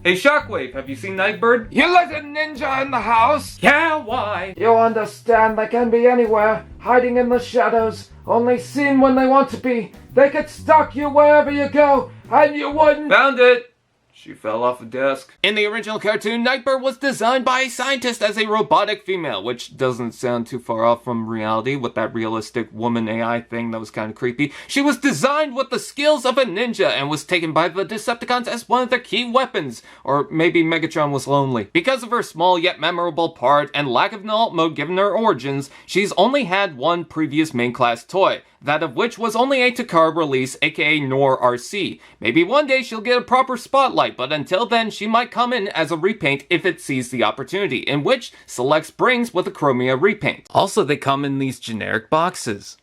Hey Shockwave, have you seen Nightbird? You let a ninja in the house? Yeah, why? You understand they can be anywhere, hiding in the shadows, only seen when they want to be. They could stalk you wherever you go, and you wouldn't. Found it! She fell off a desk. In the original cartoon, Nightbird was designed by a scientist as a robotic female, which doesn't sound too far off from reality with that realistic woman AI thing that was kind of creepy. She was designed with the skills of a ninja and was taken by the Decepticons as one of their key weapons. Or maybe Megatron was lonely. Because of her small yet memorable part and lack of an alt mode given her origins, she's only had one previous main class toy, that of which was only a Takara release, aka Nor RC. Maybe one day she'll get a proper spotlight, but until then she might come in as a repaint if it sees the opportunity, in which Selects brings with a Chromia repaint. Also, they come in these generic boxes.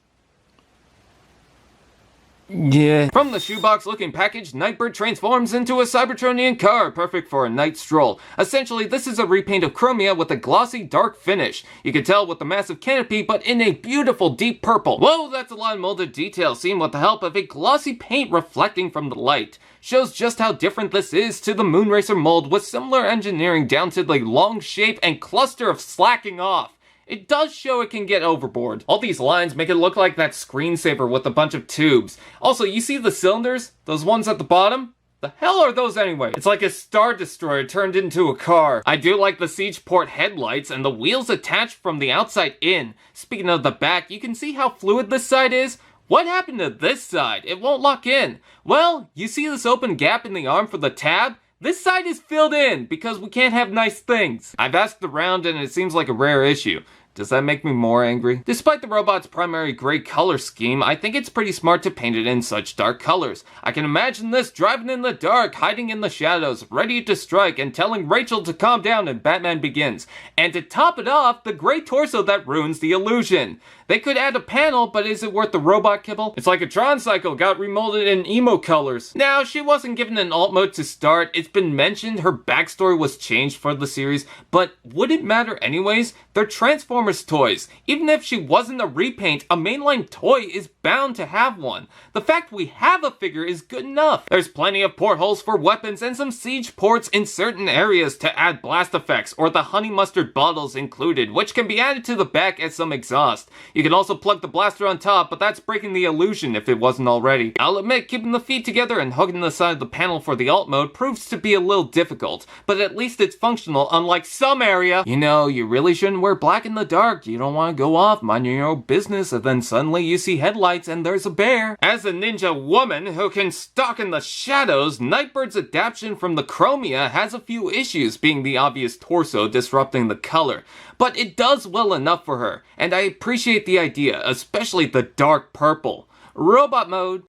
Yeah. From the shoebox looking package, Nightbird transforms into a Cybertronian car, perfect for a night stroll. Essentially, this is a repaint of Chromia with a glossy dark finish. You can tell with the massive canopy, but in a beautiful deep purple. Whoa, that's a lot of molded detail seen with the help of a glossy paint reflecting from the light. Shows just how different this is to the Moonracer mold with similar engineering down to the long shape and cluster of slacking off. It does show it can get overboard. All these lines make it look like that screensaver with a bunch of tubes. Also, you see the cylinders? Those ones at the bottom? The hell are those anyway? It's like a Star Destroyer turned into a car. I do like the siege port headlights and the wheels attached from the outside in. Speaking of the back, you can see how fluid this side is. What happened to this side? It won't lock in. Well, you see this open gap in the arm for the tab? This side is filled in because we can't have nice things. I've asked around and it seems like a rare issue. Does that make me more angry? Despite the robot's primary gray color scheme, I think it's pretty smart to paint it in such dark colors. I can imagine this driving in the dark, hiding in the shadows, ready to strike and telling Rachel to calm down and Batman begins. And to top it off, the gray torso that ruins the illusion. They could add a panel, but is it worth the robot kibble? It's like a Tron cycle got remolded in emo colors. Now, she wasn't given an alt mode to start. It's been mentioned her backstory was changed for the series, but would it matter anyways? They're Transformers toys. Even if she wasn't a repaint, a mainline toy is bound to have one. The fact we have a figure is good enough. There's plenty of portholes for weapons and some siege ports in certain areas to add blast effects, or the honey mustard bottles included, which can be added to the back as some exhaust. You can also plug the blaster on top, but that's breaking the illusion if it wasn't already. I'll admit, keeping the feet together and hooking the side of the panel for the alt mode proves to be a little difficult, but at least it's functional unlike some area. You know, you really shouldn't wear black in the dark. You don't want to go off minding your own business and then suddenly you see headlights and there's a bear. As a ninja woman who can stalk in the shadows, Nightbird's adaptation from the Chromia has a few issues, being the obvious torso disrupting the color. But it does well enough for her, and I appreciate the idea, especially the dark purple. Robot mode.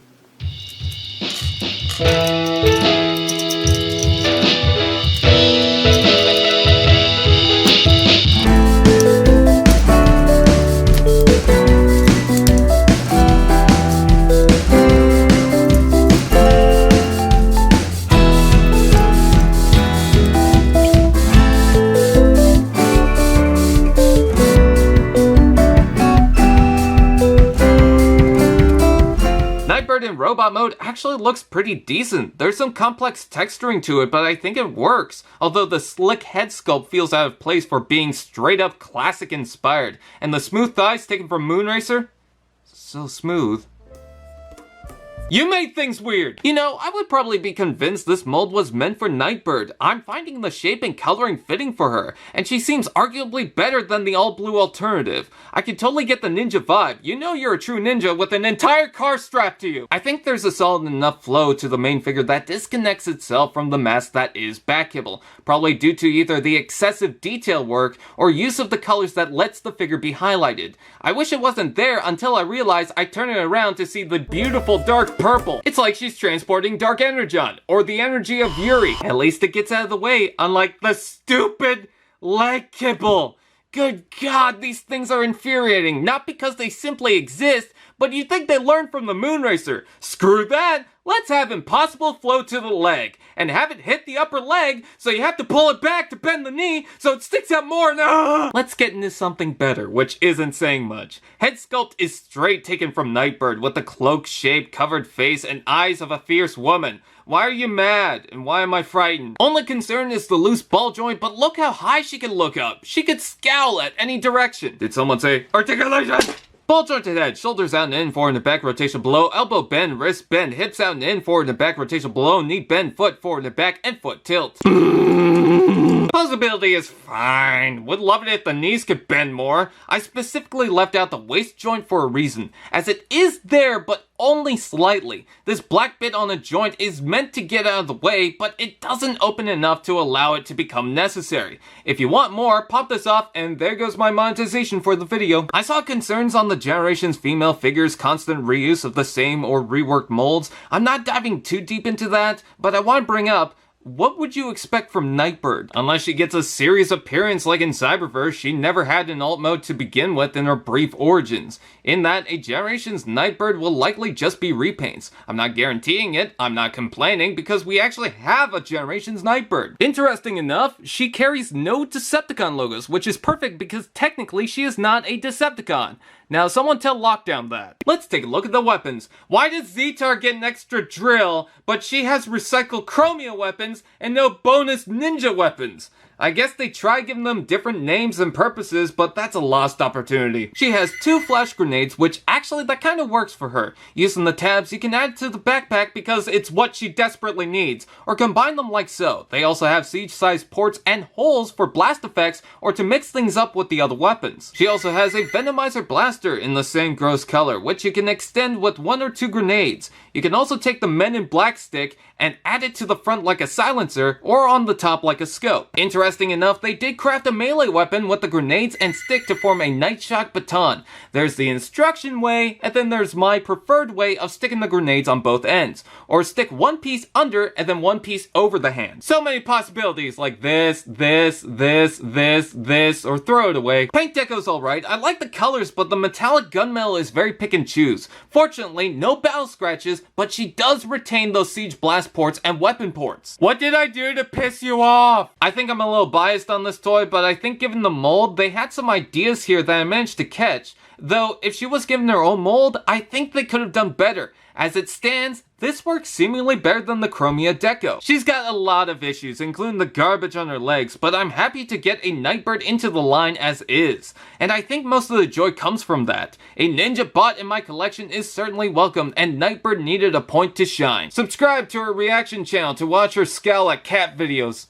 In robot mode actually looks pretty decent. There's some complex texturing to it, but I think it works. Although the slick head sculpt feels out of place for being straight up classic inspired. And the smooth thighs taken from Moonracer? So smooth. You made things weird! You know, I would probably be convinced this mold was meant for Nightbird. I'm finding the shape and coloring fitting for her, and she seems arguably better than the all-blue alternative. I can totally get the ninja vibe. You know you're a true ninja with an entire car strapped to you! I think there's a solid enough flow to the main figure that disconnects itself from the mask that is back kibble, probably due to either the excessive detail work or use of the colors that lets the figure be highlighted. I wish it wasn't there until I realized I turned it around to see the beautiful dark purple. It's like she's transporting Dark Energon, or the energy of Yuri. At least it gets out of the way, unlike the stupid leg kibble. Good God, these things are infuriating, not because they simply exist, but you'd think they learned from the Moonracer. Screw that! Let's have impossible flow to the leg, and have it hit the upper leg, so you have to pull it back to bend the knee, so it sticks out more and Let's get into something better, which isn't saying much. Head sculpt is straight taken from Nightbird, with the cloak-shaped, covered face and eyes of a fierce woman. Why are you mad? And why am I frightened? Only concern is the loose ball joint, but look how high she can look up. She could scowl at any direction. Did someone say, articulation? Ball jointed head, shoulders out and in, forward and back rotation below, elbow bend, wrist bend, hips out and in, forward and back rotation below, knee bend, foot forward and back, and foot tilt. Posability is fine. Would love it if the knees could bend more. I specifically left out the waist joint for a reason, as it is there, but only slightly. This black bit on the joint is meant to get out of the way, but it doesn't open enough to allow it to become necessary. If you want more, pop this off, and there goes my monetization for the video. I saw concerns on the Generations female figures' constant reuse of the same or reworked molds. I'm not diving too deep into that, but I want to bring up, what would you expect from Nightbird? Unless she gets a serious appearance like in Cyberverse, she never had an alt mode to begin with in her brief origins. In that, a Generations Nightbird will likely just be repaints. I'm not guaranteeing it, I'm not complaining, because we actually have a Generations Nightbird. Interesting enough, she carries no Decepticon logos, which is perfect because technically she is not a Decepticon. Now someone tell Lockdown that. Let's take a look at the weapons. Why does Zetar get an extra drill, but she has recycled Chromia weapons and no bonus ninja weapons? I guess they try giving them different names and purposes, but that's a lost opportunity. She has 2 flash grenades, which actually that kind of works for her. Using the tabs, you can add it to the backpack because it's what she desperately needs, or combine them like so. They also have siege-sized ports and holes for blast effects, or to mix things up with the other weapons. She also has a Venomizer Blaster in the same gross color, which you can extend with 1 or 2 grenades. You can also take the Men in Black stick and add it to the front like a silencer, or on the top like a scope. Interesting enough, they did craft a melee weapon with the grenades and stick to form a Nightshock Baton. There's the instruction way, and then there's my preferred way of sticking the grenades on both ends. Or stick one piece under and then one piece over the hand. So many possibilities, like this, or throw it away. Paint deco's alright, I like the colors, but the metallic gunmetal is very pick and choose. Fortunately, no battle scratches, but she does retain those siege blast ports and weapon ports. What did I do to piss you off? I think I'm a little biased on this toy, but I think given the mold, they had some ideas here that I managed to catch. Though, if she was given her own mold, I think they could have done better. As it stands, this works seemingly better than the Chromia Deco. She's got a lot of issues, including the garbage on her legs, but I'm happy to get a Nightbird into the line as is. And I think most of the joy comes from that. A ninja bot in my collection is certainly welcome, and Nightbird needed a point to shine. Subscribe to her reaction channel to watch her scowl at cat videos.